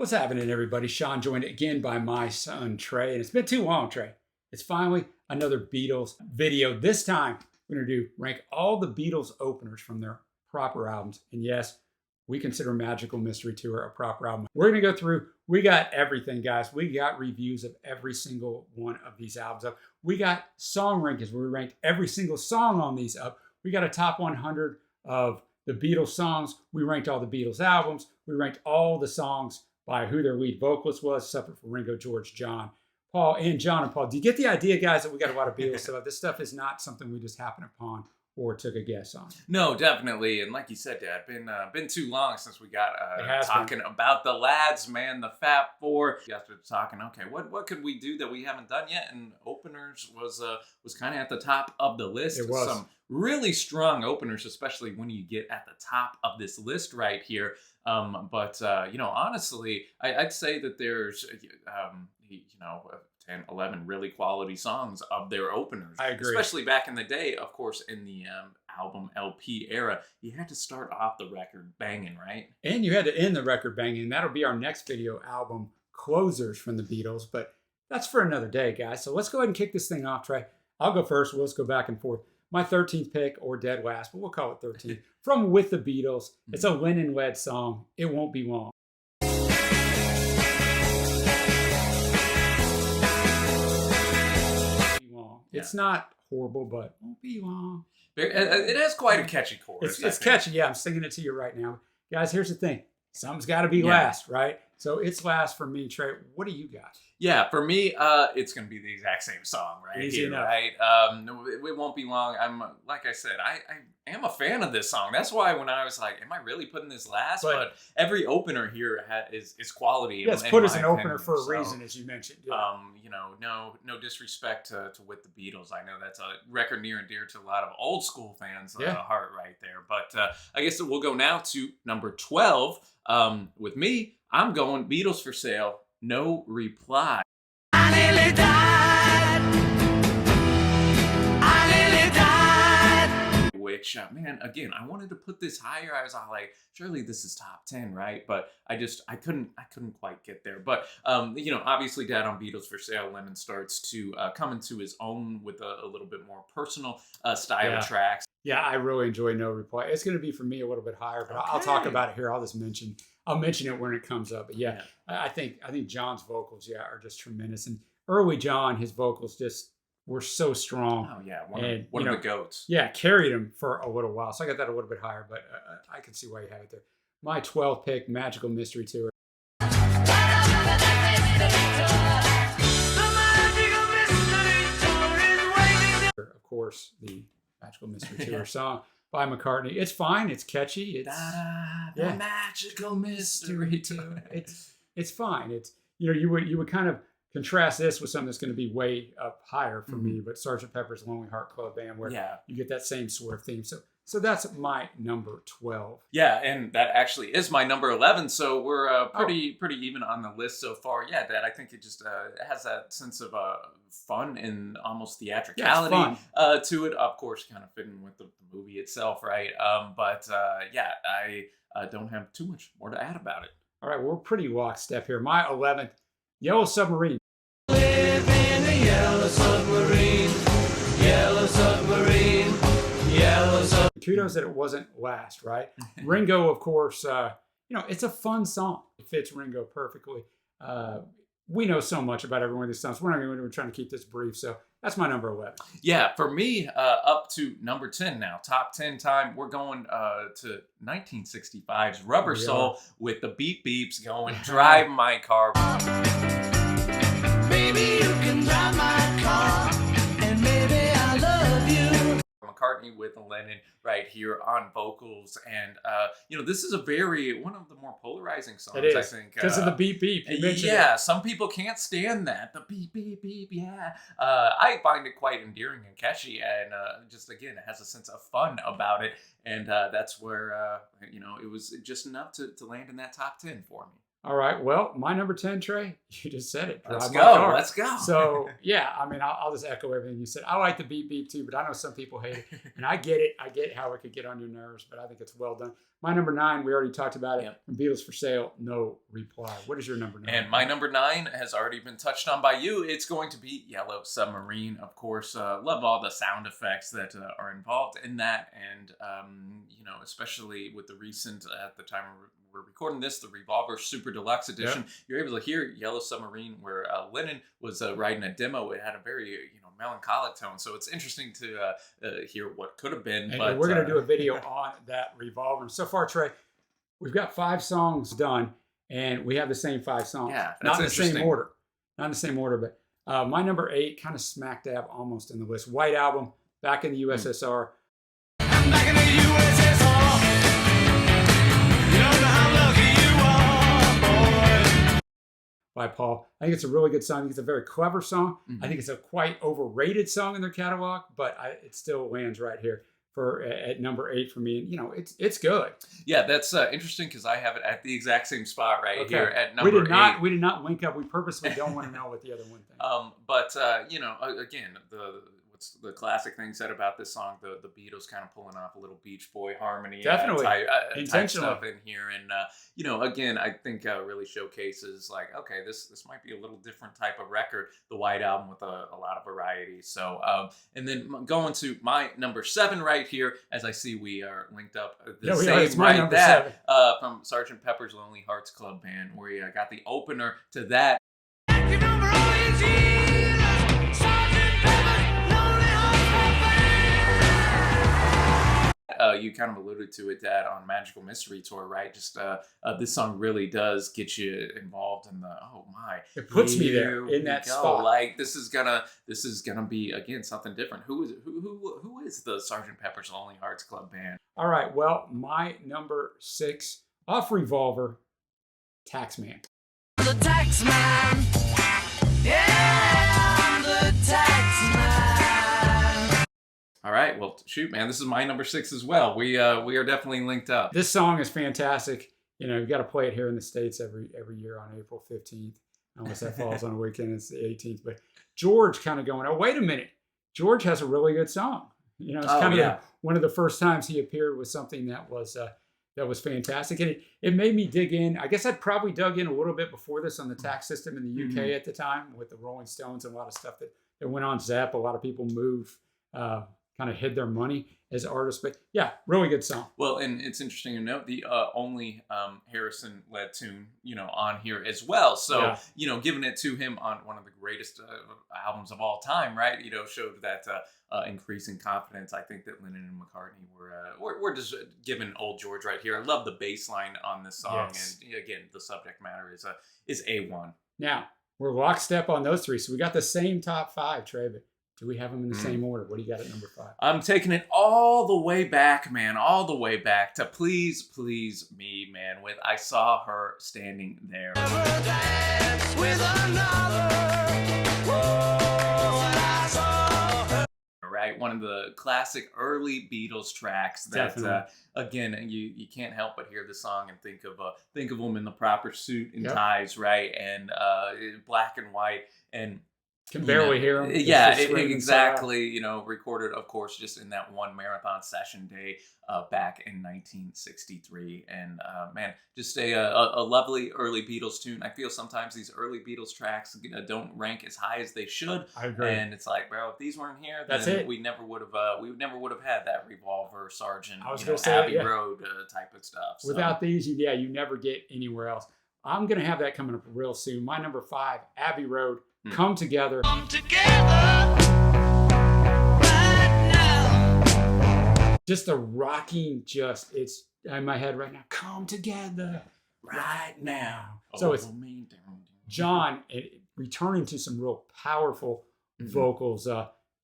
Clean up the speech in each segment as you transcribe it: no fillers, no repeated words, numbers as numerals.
What's happening, everybody? Sean, joined again by my son, Trey. And it's been too long, Trey. It's finally another Beatles video. This time, we're going to rank all the Beatles openers from their proper albums. And yes, we consider Magical Mystery Tour a proper album. We're going to go through, we got everything, guys. We got reviews of every single one of these albums up. We got song rankings where we ranked every single song on these up. We got a top 100 of the Beatles songs. We ranked all the Beatles albums. We ranked all the songs by who their lead vocalist was, separate from Ringo, George, John, Paul, and John and Paul. Do you get the idea, guys, that we got a lot of Beatles stuff? This stuff is not something we just happened upon or took a guess on. No, definitely. And like you said, Dad, been too long since we got talking about the lads, man, the Fab Four. You guys were talking, okay, what could we do that we haven't done yet? And openers was kind of at the top of the list. It was. Some really strong openers, especially when you get at the top of this list right here. But honestly, I'd say that there's, 10, 11 really quality songs of their openers. I agree. Especially back in the day, of course, in the album LP era, you had to start off the record banging, right? And you had to end the record banging. That'll be our next video album closers from the Beatles. But that's for another day, guys. So let's go ahead and kick this thing off, Trey. I'll go first. We'll just go back and forth. My 13th pick, or dead last, but we'll call it 13th, from With the Beatles. It's a Lennon-led song. It Won't Be Long. It's not horrible, but won't be long. It has quite a catchy chorus. It's catchy. Yeah, I'm singing it to you right now. Guys, here's the thing. Something's got to be last, right? So it's last for me, Trey. What do you got? Yeah, for me, it's going to be the exact same song right Easy here, enough. right? It won't be long. I'm like I said, I am a fan of this song. That's why when I was like, am I really putting this last? But every opener here is quality. Yes, put as an opener for a reason, as you mentioned. Yeah. No disrespect to With the Beatles. I know that's a record near and dear to a lot of old school fans' heart right there. But I guess we'll go now to number 12. With me, I'm going Beatles for Sale. No Reply. I nearly died. I nearly died. Which, man, again, I wanted to put this higher. I was all like, surely this is top 10, right? But I couldn't quite get there. But, obviously, Dad, on Beatles for Sale, Lennon starts to come into his own with a little bit more personal style tracks. Yeah, I really enjoy No Reply. It's going to be, for me, a little bit higher, but I'll talk about it here. I'll mention it when it comes up. But yeah. I think John's vocals, are just tremendous. And early John, his vocals just were so strong. Oh yeah, one of the goats. Yeah, carried him for a little while. So I got that a little bit higher, but I can see why you have it there. My 12th pick, Magical Mystery Tour. Of course, the Magical Mystery Tour song by McCartney. It's fine. It's catchy. It's the Magical Mystery Tour. It's fine. It's you would kind of contrast this with something that's going to be way up higher for me, but Sgt. Pepper's Lonely Heart Club Band, where you get that same sort of theme. So that's my number 12. Yeah, and that actually is my number 11. So we're pretty even on the list so far. Yeah, Dad, I think it just has that sense of fun and almost theatricality to it. Of course, kind of fitting with the movie itself, right? I don't have too much more to add about it. All right, we're pretty lockstep here. My 11th, Yellow Submarine. Live in a yellow submarine, yellow submarine, yellow submarine. Kudos that it wasn't last, right? Ringo, of course, it's a fun song. It fits Ringo perfectly. We know so much about every one of these songs. We're trying to keep this brief, so that's my number 11. Yeah, for me, up to number 10 now. Top 10 time. We're going to 1965's Rubber Soul with the Beep Beeps going, Drive My Car. Maybe you can drive my car, and maybe I love you. McCartney with Lennon right here on vocals, and this is one of the more polarizing songs. It is, I think, because of the beep beep. You mentioned it. Some people can't stand that, the beep beep beep. Yeah, I find it quite endearing and catchy, and it has a sense of fun about it, and that's where it was just enough to land in that top 10 for me. All right. Well, my number 10, Trey, you just said it. Let's Drive My go. Car. Let's go. So, yeah, I mean, I'll just echo everything you said. I like the beep beep too, but I know some people hate it. And I get it. I get how it could get on your nerves, but I think it's well done. My number 9, we already talked about it. Yep. From Beatles for Sale, No Reply. What is your number 9? And my number 9 has already been touched on by you. It's going to be Yellow Submarine, of course. Love all the sound effects that are involved in that. And, especially with the recent, at the time we're recording this, the Revolver Super Deluxe Edition, you're able to hear Yellow Submarine where Lennon was writing a demo. It had a very, melancholic tone. So it's interesting to hear what could have been. And we're going to do a video on that Revolver. So far, Trey, we've got 5 songs done, and we have the same 5 songs. Yeah, not in the interesting. same order. Not in the same order, but my number 8, kind of smack dab almost in the list. White Album, Back in the USSR. I'm back in the USSR. You don't know how lucky you are, boy. By Paul. I think it's a really good song. I think it's a very clever song. Mm-hmm. I think it's a quite overrated song in their catalog, but it still lands right here at number 8 for me. And, it's good. Yeah, that's interesting because I have it at the exact same spot here at number 8. We did not link up. We purposely don't want to know what the other one thinks. But again, what's the classic thing said about this song? The Beatles kind of pulling off a little Beach Boy harmony, Definitely type intentionally stuff in here, and again, I think really showcases like, okay, this might be a little different type of record, the White Album with a lot of variety. So, and then going to my number 7 right here, as I see we are linked up. It's my number 7 from Sgt. Pepper's Lonely Hearts Club Band, where you got the opener to that. Thank you for all these years, Sgt. Pepper's Lonely Hearts Club Band. You kind of alluded to it, Dad, on Magical Mystery Tour, right? Just this song really does get you involved in the It puts me there in that spot. Like this is gonna be again something different. Who is the Sgt. Pepper's Lonely Hearts Club Band? All right. Well, my number 6 off Revolver, Taxman. The taxman. Yeah, I'm the taxman. All right. Well, shoot, man, this is my number 6 as well. We are definitely linked up. This song is fantastic. You've got to play it here in the States every year on April 15th. Unless that falls on a weekend, it's the 18th. But George kind of going, oh, wait a minute. George has a really good song. It's kind of one of the first times he appeared with something that was fantastic. And it made me dig in. I guess I'd probably dug in a little bit before this on the tax system in the UK at the time with the Rolling Stones and a lot of stuff that went on Zep. A lot of people moved, kind of hid their money as artists. But yeah, really good song. Well, and it's interesting to note the only Harrison-led tune, on here as well. So, giving it to him on one of the greatest albums of all time, right? Showed that increasing confidence. I think that Lennon and McCartney were just giving old George right here. I love the bass line on this song, and again, the subject matter is A1. Now we're lockstep on those 3, so we got the same top 5, Trey. But do we have them in the same order? What do you got at number 5? I'm taking it all the way back, man. All the way back to Please, Please Me, man. With I Saw Her Standing There. Never dance with another. Whoa, when I saw her. Right, one of the classic early Beatles tracks that again you can't help but hear the song and think of them in the proper suit and ties, right, and black and white, and can barely hear them. Yeah, exactly. Recorded, of course, just in that one marathon session day back in 1963. And man, just a lovely early Beatles tune. I feel sometimes these early Beatles tracks don't rank as high as they should. I agree. And it's like, bro, if these weren't here, that's then it. We never would have had that Revolver, Sergeant, I was gonna say, Abbey Road type of stuff. So. Without these, you never get anywhere else. I'm gonna have that coming up real soon. My number 5, Abbey Road. Come Together. Come together right now. Just the rocking, it's in my head right now. Come together right now. So it's John returning to some real powerful vocals.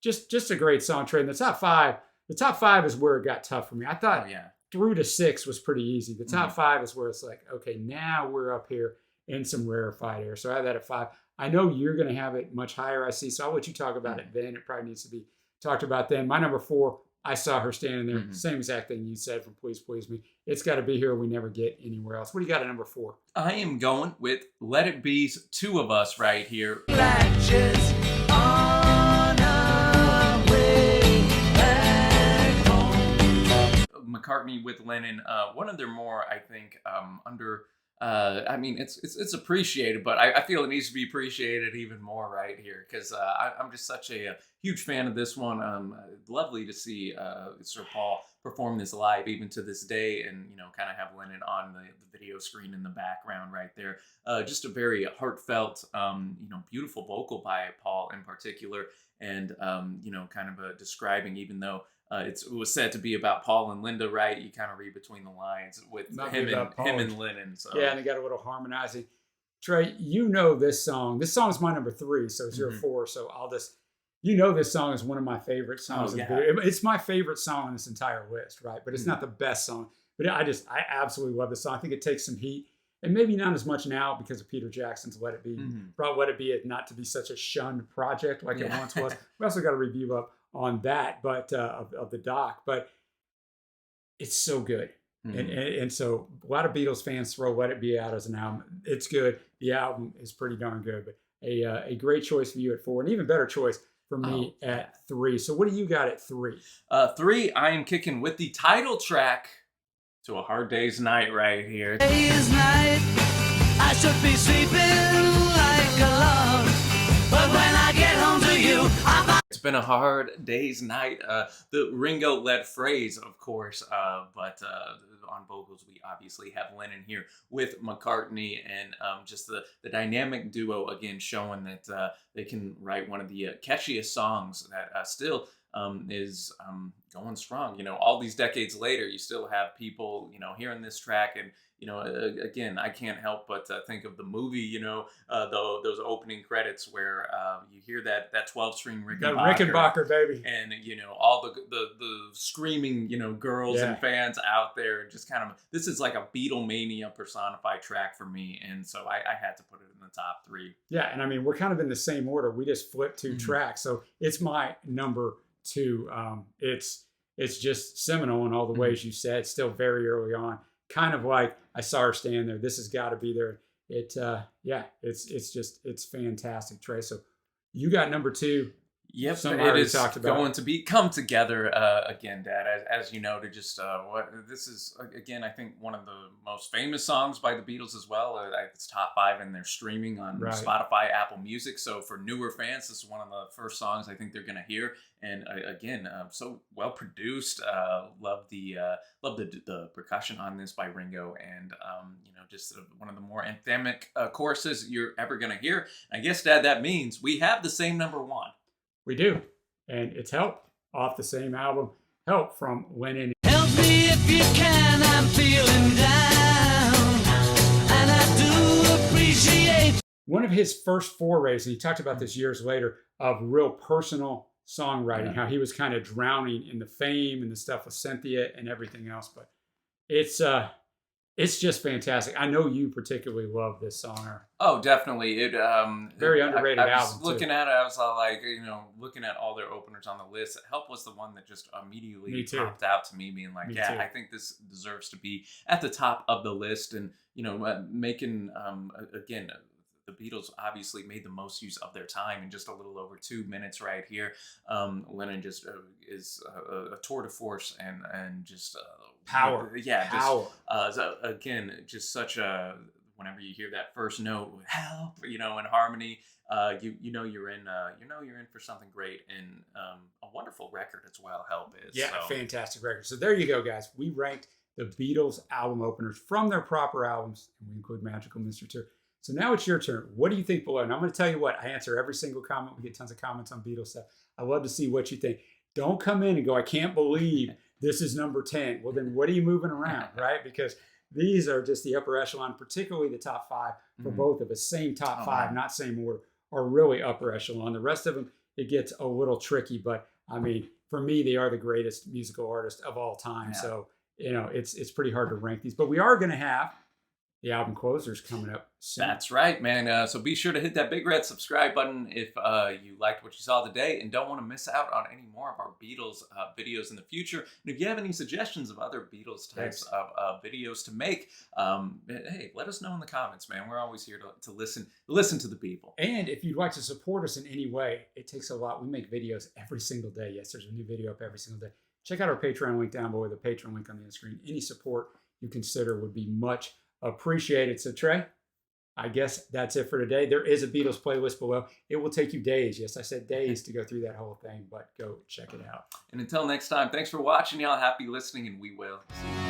Just a great song, Trey. And the top 5 is where it got tough for me. I thought through to 6 was pretty easy. The top 5 is where it's like, okay, now we're up here in some rarefied air. So I have that at 5. I know you're going to have it much higher, I see. So I'll let you talk about it then. It probably needs to be talked about then. My number 4, I saw her standing there. Same exact thing you said from Please Please Me. It's got to be here. We never get anywhere else. What do you got at number 4? I am going with Let It Be's Two of Us right here. Latches on our way back home. McCartney with Lennon, one of their more, I think, I mean, it's appreciated, but I feel it needs to be appreciated even more right here, because I'm just such a huge fan of this one. Lovely to see Sir Paul perform this live even to this day, and kind of have Lennon on the video screen in the background right there. Just a very heartfelt, beautiful vocal by Paul in particular, and kind of describing, even though it was said to be about Paul and Linda, right? You kind of read between the lines with him and Lennon. So. Yeah, and they got a little harmonizing. Trey, this song. This song is my number 3, so it's your 4. So I'll just, this song is one of my favorite songs. Oh, yeah. It's my favorite song on this entire list, right? But it's not the best song. But I absolutely love this song. I think it takes some heat, and maybe not as much now because of Peter Jackson's Let It Be. Brought Let It Be not to be such a shunned project like it once was. We also got a review up on that, but of the doc, but it's so good. And so a lot of Beatles fans throw Let It Be out as an album. It's good. The album is pretty darn good, but a great choice for you at 4, and even better choice for me at 3. So what do you got at 3? 3, I am kicking with the title track to A Hard Day's Night right here. Day's night, I should be sleeping like a log, but when I get home to you, It's been a hard day's night. The Ringo-led phrase, of course, but on vocals we obviously have Lennon here with McCartney, and just the dynamic duo again, showing that they can write one of the catchiest songs that still is going strong. All these decades later, you still have people hearing this track, and again, I can't help but think of the movie, those opening credits where you hear that 12-string Rickenbacker, baby, and all the screaming girls and fans out there. Just kind of, this is like a Beatlemania personified track for me, and so I had to put it in the top 3. Yeah, and I mean, we're kind of in the same order. We just flipped 2 tracks, so it's my number 2. It's just seminal in all the ways you said. Still very early on. Kind of like I saw her stand there. This has got to be there. It's fantastic, Trey. So you got number 2. Yep, Something it is talked about. going to come together again, Dad. As you know, to just this is again, I think one of the most famous songs by the Beatles as well. It's top 5 in their streaming on Spotify, Apple Music. So for newer fans, this is one of the first songs I think they're gonna hear. And again, so well produced. Love the percussion on this by Ringo, and just one of the more anthemic choruses you're ever gonna hear. I guess, Dad, that means we have the same number 1. We do. And it's Help off the same album, Help from Lennon. help me if you can, I'm feeling down, and I do appreciate. One of his first forays, and he talked about this years later, of real personal songwriting, how he was kind of drowning in the fame and the stuff with Cynthia and everything else. But it's just fantastic. I know you particularly love this song. Oh, definitely. Very underrated I was album. Looking at it, I was like, looking at all their openers on the list. Help was the one that just immediately popped out to me, being like, I think this deserves to be at the top of the list. And making again, the Beatles obviously made the most use of their time in just a little over 2 minutes right here. Lennon just is a tour de force and just power. Power. So again, just such a, whenever you hear that first note, help, in harmony, you're in for something great, and a wonderful record as well. Help is fantastic record. So there you go, guys. We ranked the Beatles album openers from their proper albums, and we include Magical Mystery Tour. So now it's your turn. What do you think below? And I'm going to tell you what, I answer every single comment. We get tons of comments on Beatles stuff. I love to see what you think. Don't come in and go, I can't believe this is number 10. Well, then what are you moving around, right? Because these are just the upper echelon, particularly the top 5 for both of us. Same top 5, not same order, are really upper echelon. The rest of them, it gets a little tricky. But I mean, for me, they are the greatest musical artist of all time. Yeah. So, it's pretty hard to rank these. But we are going to have The album closer's coming up soon. That's right, man. So be sure to hit that big red subscribe button if you liked what you saw today and don't want to miss out on any more of our Beatles videos in the future. And if you have any suggestions of other Beatles types of videos to make, hey, let us know in the comments, man. We're always here to listen to the people. And if you'd like to support us in any way, it takes a lot. We make videos every single day. Yes, there's a new video up every single day. Check out our Patreon link down below, the Patreon link on the screen. Any support you consider would be much appreciated. So Trey, I guess that's it for today. There is a Beatles playlist below. It will take you days. Yes, I said days to go through that whole thing, but go check it out. And until next time, thanks for watching, y'all. Happy listening, and we will see you.